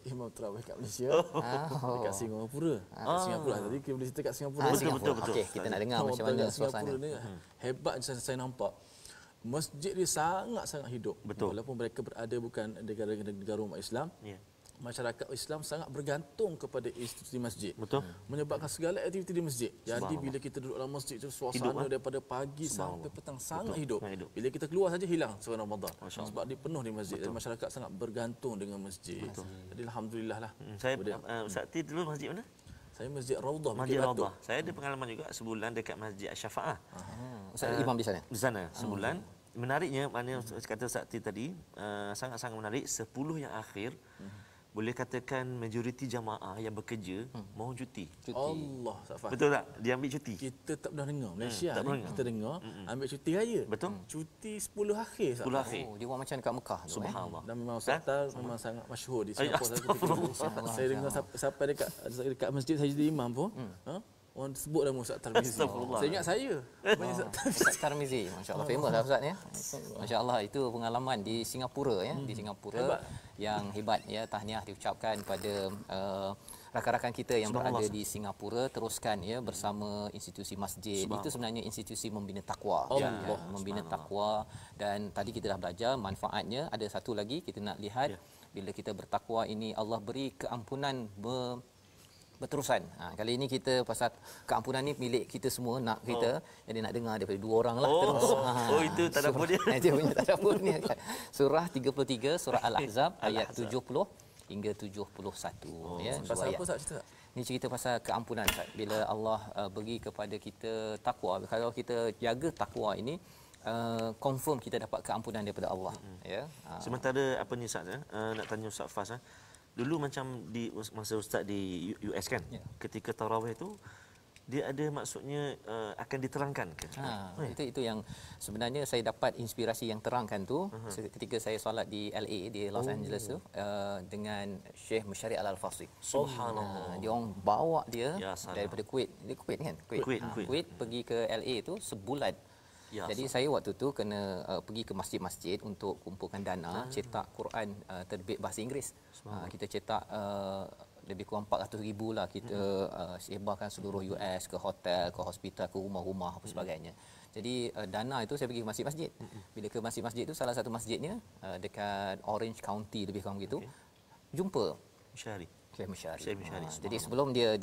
imam tarawih kat Malaysia. Dekat Singapura. Singapura. Tadi kita boleh cerita kat Singapura. Betul. Okey, kita nak dengar macam mana suasana. Hebat saya nampak. Masjid dia sangat-sangat hidup. Betul. Walaupun mereka berada bukan negara umat Islam. Masyarakat Islam sangat bergantung kepada institusi masjid. Betul. Menyebabkan segala aktiviti di masjid. Jadi bila kita duduk dalam masjid tu suasana daripada pagi sampai petang sangat hidup. Bila kita keluar saja hilang suasana Ramadan. Sebab dia penuh di masjid. Dan masyarakat sangat bergantung dengan masjid. Jadi alhamdulillah lah. Saya Ustaz Ti dulu masjid mana? Saya Masjid Raudah. Masjid Raudah. Saya ada pengalaman juga sebulan dekat Masjid Asy-Syafaah. Ustaz imam di sana. Di sana sebulan. Menariknya, mana kata Ustaz Ti tadi, sangat-sangat menarik. 10 yang akhir boleh katakan majoriti jamaah yang bekerja mau cuti. Allah Safan. Betul tak? Dia ambil cuti. Kita tak pernah dengar Malaysia tak ni kita dengar ambil cuti raya. Betul. Cuti 10 akhir. 10 akhir. Oh, dia buat macam dekat Mekah tu. Subhanallah. Dan memang Ustaz memang sangat masyhur di Singapura. Saya dengar sampai dekat masjid saya jadi imam pun, orang sebut nama Ustaz Tarmizi. Saya ingat saya. Ustaz Tarmizi, masya-Allah famous lah Ustaz ya. Masya-Allah, itu pengalaman di Singapura ya, di Singapura yang hebat ya. Tahniah diucapkan pada rakan-rakan kita yang berada di Singapura. Teruskan ya bersama institusi masjid. Itu sebenarnya institusi membina takwa ya, membina takwa. Dan tadi kita dah belajar manfaatnya. Ada satu lagi kita nak lihat, bila kita bertakwa ini Allah beri keampunan berterusan. Kali ini kita pasal keampunan ni milik kita semua, nak kita. Jadi nak dengar daripada dua orang lah terus. Itu tadabbur dia. Dia punya tadabbur ni kan. Surah 33 surah Al-Ahzab ayat 70 hingga 71 ya. Pasal apa Ustaz cerita? Ini cerita pasal keampunan Ustaz. Bila Allah bagi kepada kita takwa, kalau kita jaga takwa ini confirm kita dapat keampunan daripada Allah ya. Sementara apa ni Ustaz nak tanya Ustaz Fas Dulu macam di masa Ustaz di US kan, ketika tarawih tu dia ada maksudnya akan diterangkan ke? Itu yang sebenarnya saya dapat inspirasi yang terangkan tu ketika saya solat di LA di Los Angeles tu dengan Syekh Musyari Al-Fasih. Subhanallah. Dia orang bawa dia Ya salam. daripada Kuwait. Dia Kuwait kan? Kuwait pergi ke LA tu sebulan. Ya, Jadi saya waktu tu kena pergi ke masjid-masjid untuk kumpulkan dana cetak Quran terbit bahasa Inggeris. Kita cetak lebih kurang 400,000 lah kita sebarkan seluruh US ke hotel, ke hospital, ke rumah-rumah apa sebagainya. Jadi dana itu saya pergi ke masjid-masjid. Bila ke masjid-masjid itu salah satu masjidnya dekat Orange County lebih kurang begitu. Jumpa Syari. Syekh Musyari. Syekh Musyari, Jadi sebelum dia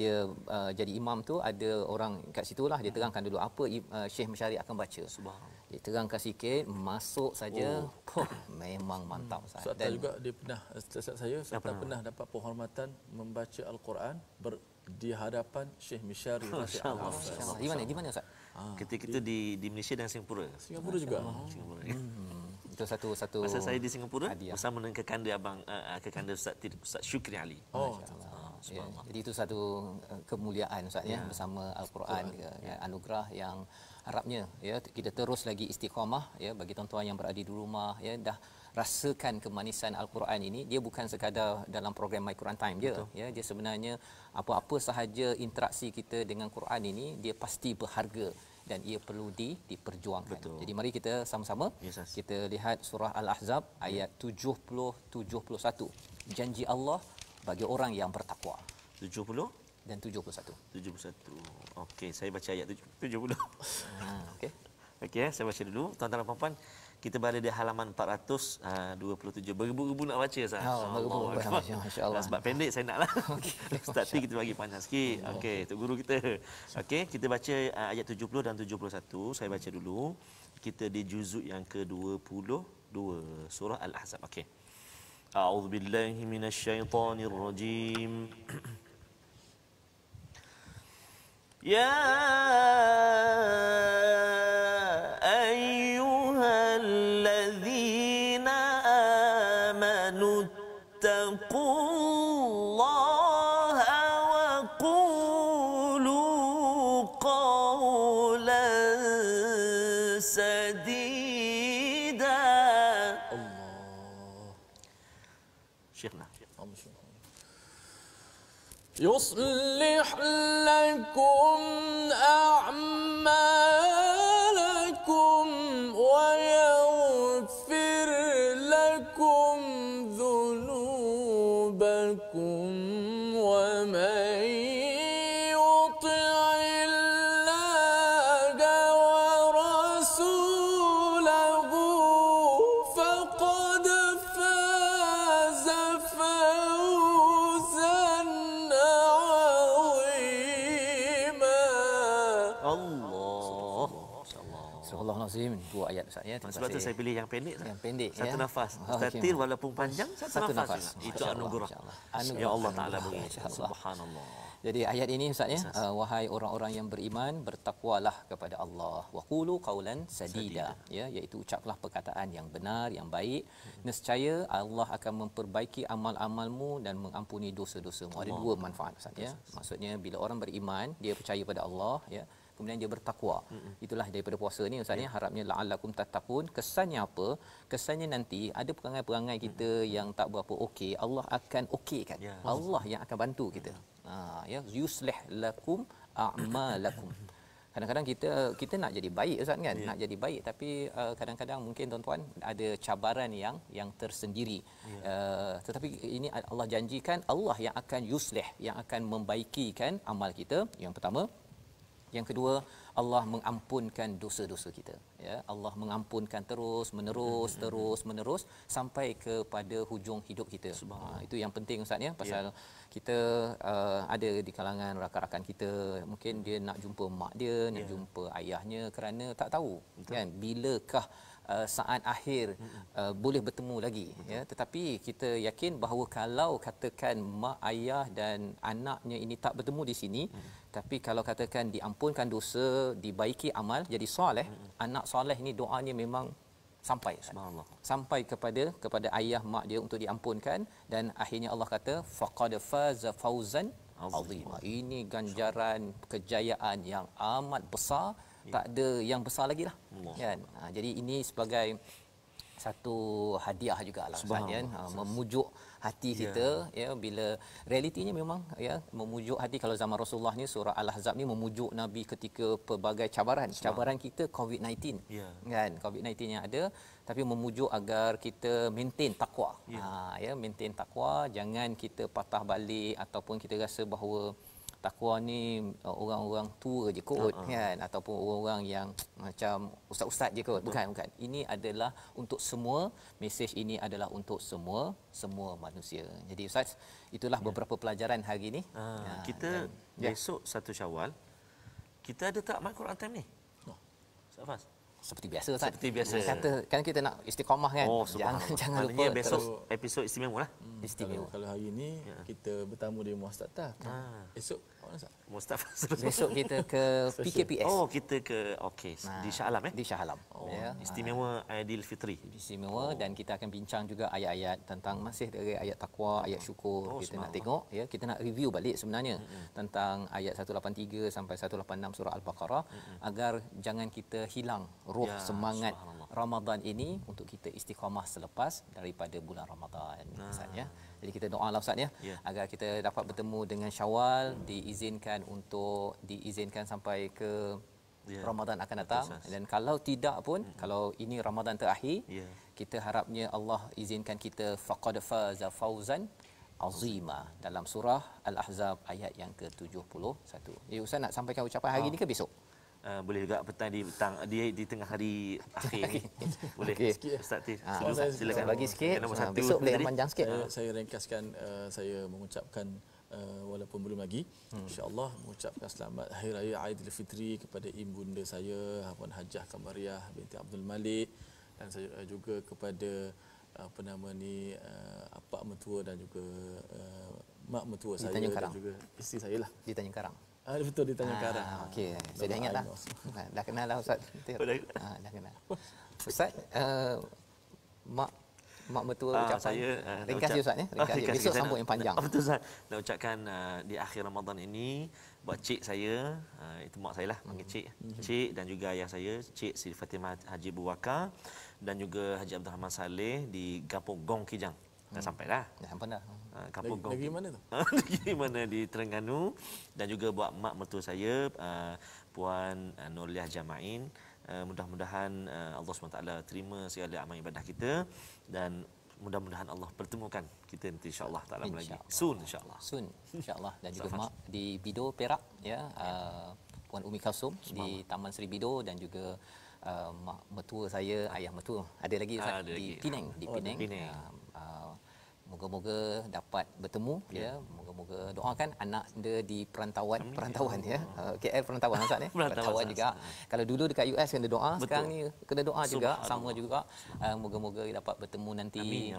jadi imam tu ada orang kat situlah dia terangkan dulu apa Syekh Musyari akan baca. Subhanallah. Dia terangkan sikit, masuk saja. Memang mantap Ustaz. Ustaz juga dia pernah saya pernah dapat penghormatan membaca Al-Quran di hadapan Syekh Musyari Masya-Allah. Di mana Ustaz? Ketika kita di Malaysia dan Singapura. Singapura juga. Singapura. Itu satu Masa saya di Singapura hadiah. bersama dengan kekanda abang kekanda Ustaz Syukri Ali. Ya, jadi itu satu kemuliaan Ustaz ya bersama Al-Quran ya, anugerah yang harapnya ya kita terus lagi istiqamah ya bagi tuan-tuan yang berada di rumah ya dah rasakan kemanisan Al-Quran ini. Dia bukan sekadar dalam program My Quran Time je. Ya, dia sebenarnya apa-apa sahaja interaksi kita dengan Quran ini dia pasti berharga dan ia perlu diperjuangkan. Betul. Jadi mari kita sama-sama kita lihat surah Al-Ahzab ayat 70-71. Janji Allah bagi orang yang bertakwa. 70 dan 71. 71. Okey, saya baca ayat 70. Okey. Okey, saya baca dulu. Tuan-tuan dan puan-puan, kita berada di halaman 427. Beribu-ribu nak baca Ustaz. Masya-Allah. Sebab pendek saya naklah. Ustaz T kita bagi panjang sikit. Okey, itu guru kita. Okey, kita baca ayat 70 dan 71. Saya baca dulu. Kita di juzuk yang ke-22 surah Al-Ahzab. Okey. A'udzubillahi minasyaitonirrajim. Ya ayyuhalladzina amanu taqullaha wa qulu qawlan sadida. Syekhna. يصلح لكم أعمالكم ويغفر لكم ذنوبكم ومن يطع الله ورسوله فقد فاز فوزا Astagfirullahalazim. Dua ayat Ustaz ya. Sebab tu saya pilih yang pendek. Yang pendek satu ya. nafas. Mustatir walaupun panjang satu nafas. Itu Masya anugerah. Allah. Ya Allah Taala beri. Masya Allah. Subhanallah. Jadi ayat ini Ustaz ya, wahai orang-orang yang beriman, bertakwalah kepada Allah. Wa qulu qaulan sadida, ya, iaitu ucaplah perkataan yang benar, yang baik. Nescaya Allah akan memperbaiki amal-amalmu dan mengampuni dosa-dosamu. Ada dua manfaat Ustaz ya. Maksudnya bila orang beriman, dia percaya pada Allah ya, kemudian dia bertakwa. Itulah daripada puasa ni Ustaz ya, harapnya la'allakum tattaqun. Kesannya apa? Kesannya nanti ada perangai-perangai kita yang tak berapa okey, Allah akan okeykan. Allah yang akan bantu kita. Ya, yuslih lakum a'malakum. Kadang-kadang kita nak jadi baik Ustaz kan, nak jadi baik, tapi kadang-kadang mungkin tuan-tuan ada cabaran yang tersendiri. Tetapi ini Allah janjikan, Allah yang akan yuslih, yang akan membaikikan amal kita. Yang pertama. Yang kedua, Allah mengampunkan dosa-dosa kita. Ya, Allah mengampunkan terus menerus sampai kepada hujung hidup kita. Itu yang penting Ustaz ya, pasal kita ada di kalangan rakan-rakan kita, mungkin dia nak jumpa mak dia, nak jumpa ayahnya kerana tak tahu kan bilakah saat akhir boleh bertemu lagi. Ya, tetapi kita yakin bahawa kalau katakan mak ayah dan anaknya ini tak bertemu di sini, tapi kalau katakan diampunkan dosa, dibaiki amal, jadi soleh, anak soleh ini doanya memang sampai sampai kepada ayah mak dia untuk diampunkan, dan akhirnya Allah kata faqad faza fauzan azima. Ini ganjaran kejayaan yang amat besar, tak ada yang besar lagi lah. Kan? Jadi ini sebagai satu hadiah jugalah Ustaz ya, memujuk hati kita ya, bila realitinya memang ya memujuk hati. Kalau zaman Rasulullah ni surah Al-Ahzab ni memujuk Nabi ketika pelbagai cabaran kita COVID-19 kan, COVID-19 yang ada, tapi memujuk agar kita maintain takwa. Ya maintain takwa, jangan kita patah balik ataupun kita rasa bahawa takwa ni orang-orang tua je kot kan, ataupun orang-orang yang macam ustaz-ustaz je kot. Bukan. Ini adalah untuk semua. Mesej ini adalah untuk semua manusia. Jadi ustaz, itulah beberapa pelajaran hari ni. Kita besok 1 Syawal kita ada tak main Quran time ni? Ustaz Faz. Seperti biasa Ustaz. Seperti biasa. Kata kan kita nak istiqamah kan. Jangan lupa besok terus episod istimewa lah. istimewa. Kalau hari ni kita bertamu di Muaz Taktah. Esok mana Ustaz? Mustafa. Besok kita ke PKPS. Oh, kita ke di Shah Alam Di Shah Alam. Istimewa Aidilfitri. Istimewa, dan kita akan bincang juga ayat-ayat tentang masih dari ayat takwa, ayat syukur. Kita nak tengok ya, kita nak review balik sebenarnya tentang ayat 183 sampai 186 surah Al-Baqarah, agar jangan kita hilang roh semangat Ramadan ini untuk kita istiqamah selepas daripada bulan Ramadan. Ustaz ya. Jadi kita doalah Ustaz ya, agar kita dapat bertemu dengan Syawal, diizinkan sampai ke Ramadan akan datang. Dan kalau tidak pun, kalau ini Ramadan terakhir, kita harapnya Allah izinkan kita faqad faza fauzan azima dalam surah Al-Ahzab ayat yang ke-71. Ustaz nak sampaikan ucapan hari ini ke besok? Boleh juga petang di tengah hari akhir ni. Boleh Ustaz Tir. Silakan bagi sikit. Besok boleh yang panjang sikit. Saya ringkaskan, saya mengucapkan walaupun belum lagi, insya-Allah mengucapkan selamat Hari Raya Aidilfitri kepada ibunda saya Puan Hajah Kamariah binti Abdul Malik, dan saya juga kepada apak mertua dan juga mak mertua saya dan juga isteri saya lah Di Tanjung Karang. Betul, di Tanjung Karang. Okey, saya dah ingat dah. Dah kenal lah Ustaz. Dah kenal. Ustaz, mak mertua ucapan saya ringkas je Ustaz ya. Ringkas je. Besok sambung yang panjang. Betul Ustaz. Nak ucapkan di akhir Ramadan ini buat cik saya, itu mak saya lah panggil cik dan juga ayah saya, Cik Siti Fatimah Haji Buwakar, dan juga Haji Abdul Rahman Saleh di Kampung Gong Kijang. Dah sampai dah. Dah sampai dah. Kampung Gong. Negeri mana tu? Negeri mana di Terengganu. Dan juga buat mak mertua saya, Puan Nurliah Jamain. Mudah-mudahan Allah SWT terima segala amal ibadah kita, dan mudah-mudahan Allah pertemukan kita nanti insya-Allah tak lama lagi. Soon insya-Allah. Dan juga mak di Bido Perak ya, Puan Umi Kalsum di Taman Seri Bido, dan juga mak mertua saya, ayah mertua ada lagi Ustaz, di Penang. Moga-moga dapat bertemu ya. Moga-moga doakan anak dia di perantauan ya. KL perantauan Ustaz ya. Perantauan juga. Kalau dulu dekat US kena doa, sekarang ni kena doa juga, sama juga. Moga-moga dapat bertemu nanti.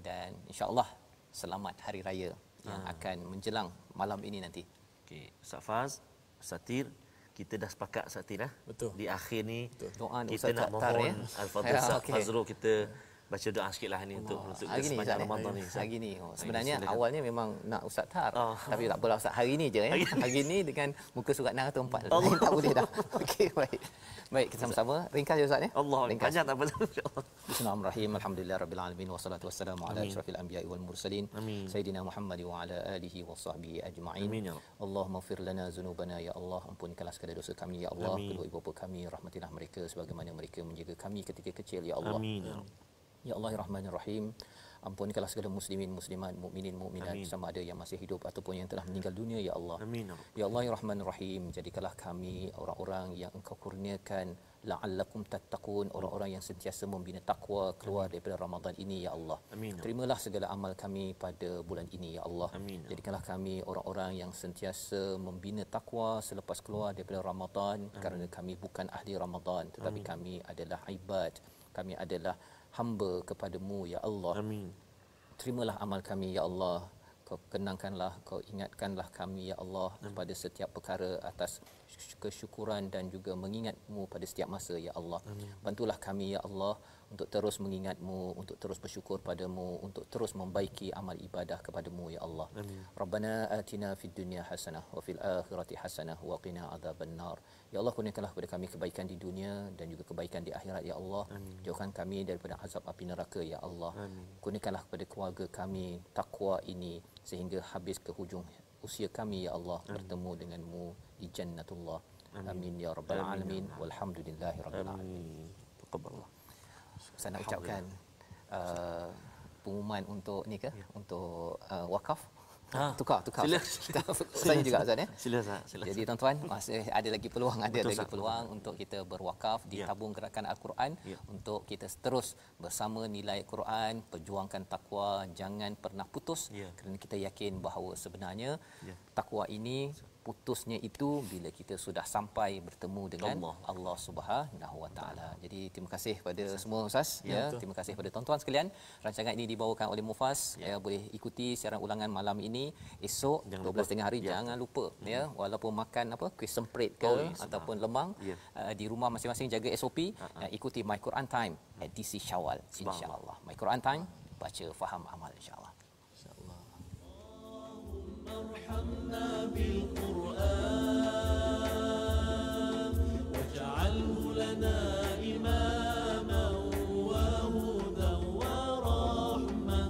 Dan insya-Allah selamat hari raya yang akan menjelang malam ini nanti. Okey, Ustaz Faz, Ustaz Tir, kita dah sepakat Ustaz Tir di akhir ni doa kita nak mohon Al-Fadhil Ustaz Fazrul kita baca doa sikitlah ni untuk sepanjang Ramadan ni. Hari ni sebenarnya awalnya memang nak Ustaz Tar, tapi tak apalah Ustaz, hari ni je ya. Hari ni dengan muka surat 604. Lain tak boleh dah. Okey, baik kita sama-sama ringkas je Ustaz ya. Allah panjang tak apa insya-Allah. Bismillahirrahmanirrahim. Alhamdulillahirabbil alamin wassalatu wassalamu ala asyrafil anbiya'i wal mursalin sayyidina Muhammad wa ala alihi wasahbihi ajma'in. Allahumma ighfir lana dzunubana ya Allah, ampunkanlah segala dosa kami ya Allah. Kedua ibu bapa kami rahmatilah mereka sebagaimana mereka menjaga kami ketika kecil ya Allah. Amin. Ya Allah Rahmanir-Rahim, ampunkanlah segala muslimin, muslimat, mukminin, mukminat sama ada yang masih hidup ataupun yang telah meninggal dunia ya Allah. Amin. Ya Allah Rahmanir-Rahim, jadikanlah kami orang-orang yang Engkau kurniakan la'allakum tattaqun, orang-orang yang sentiasa membina takwa keluar daripada Ramadan ini ya Allah. Amin. Terimalah segala amal kami pada bulan ini ya Allah. Amin. Jadikanlah kami orang-orang yang sentiasa membina takwa selepas keluar daripada Ramadan, kerana kami bukan ahli Ramadan tetapi kami adalah ibad, kami adalah hamba kepadamu ya Allah. Amin. Terimalah amal kami ya Allah. Kau kenangkanlah, kau ingatkanlah kami ya Allah pada setiap perkara atas kesyukuran dan juga mengingatmu pada setiap masa ya Allah. Bantulah kami ya Allah untuk terus mengingat-Mu, untuk terus bersyukur padamu, untuk terus membaiki amal ibadah kepada-Mu ya Allah. Amin. Rabbana atina fid dunya hasanah wa fil akhirati hasanah wa qina adzabannar. Ya Allah, kurniakanlah kepada kami kebaikan di dunia dan juga kebaikan di akhirat ya Allah. Amin. Jauhkan kami daripada azab api neraka ya Allah. Amin. Kurniakanlah kepada keluarga kami takwa ini sehingga habis ke hujung usia kami ya Allah. Amin. Bertemu dengan-Mu di jannatullah. Amin, amin ya rabbal alamin. Walhamdulillahirabbil alamin. Taqabbalallah. Saya nak ucapkan pengumuman untuk ni ke? Untuk wakaf. Tukar. Sila. Saya juga Ustaz ya. Sila Ustaz. Jadi tuan-tuan, masih ada lagi peluang untuk kita berwakaf di tabung gerakan Al-Quran untuk kita terus bersama nilai Quran, perjuangkan takwa, jangan pernah putus kerana kita yakin bahawa sebenarnya takwa ini putusnya itu bila kita sudah sampai bertemu dengan Allah Subhanahu Wa Taala. Jadi terima kasih kepada semua Ustaz terima kasih kepada tuan-tuan sekalian. Rancangan ini dibawakan oleh Mufas. Boleh ikuti siaran ulangan malam ini esok 12:30 hari. Jangan lupa walaupun makan kuih semprit ke ataupun lemang di rumah masing-masing, jaga SOP. Ikuti My Quran Time edisi Syawal insya-Allah. My Quran Time, baca faham amal insya-Allah. ارحمنا بالقرآن واجعله لنا إماما وهدى ورحمة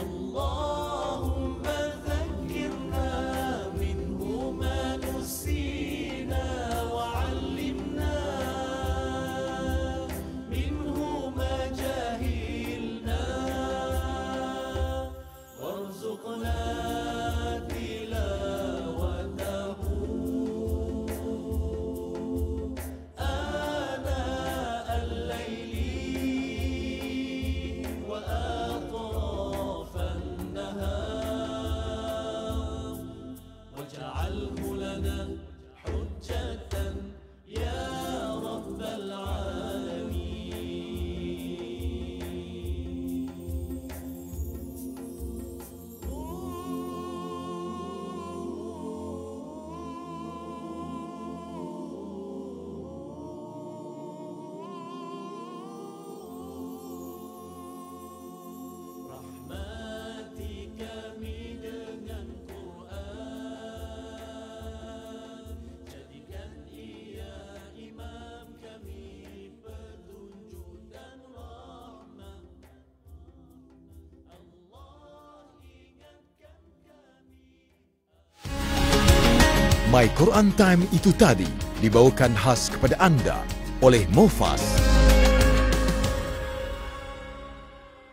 اللهم ذكرنا منه ما نسينا وعلمنا منه ما جهلنا وارزقنا تلاوته آناء الليل وأطراف النهار واجعله لنا حجة يا رب العالمين. Rahmati kami dengan Quran, jadikan ia imam kami, petunjuk dan rahmat. Allah ingatkan kami. My Quran Time itu tadi dibawakan khas kepada anda oleh Mufas.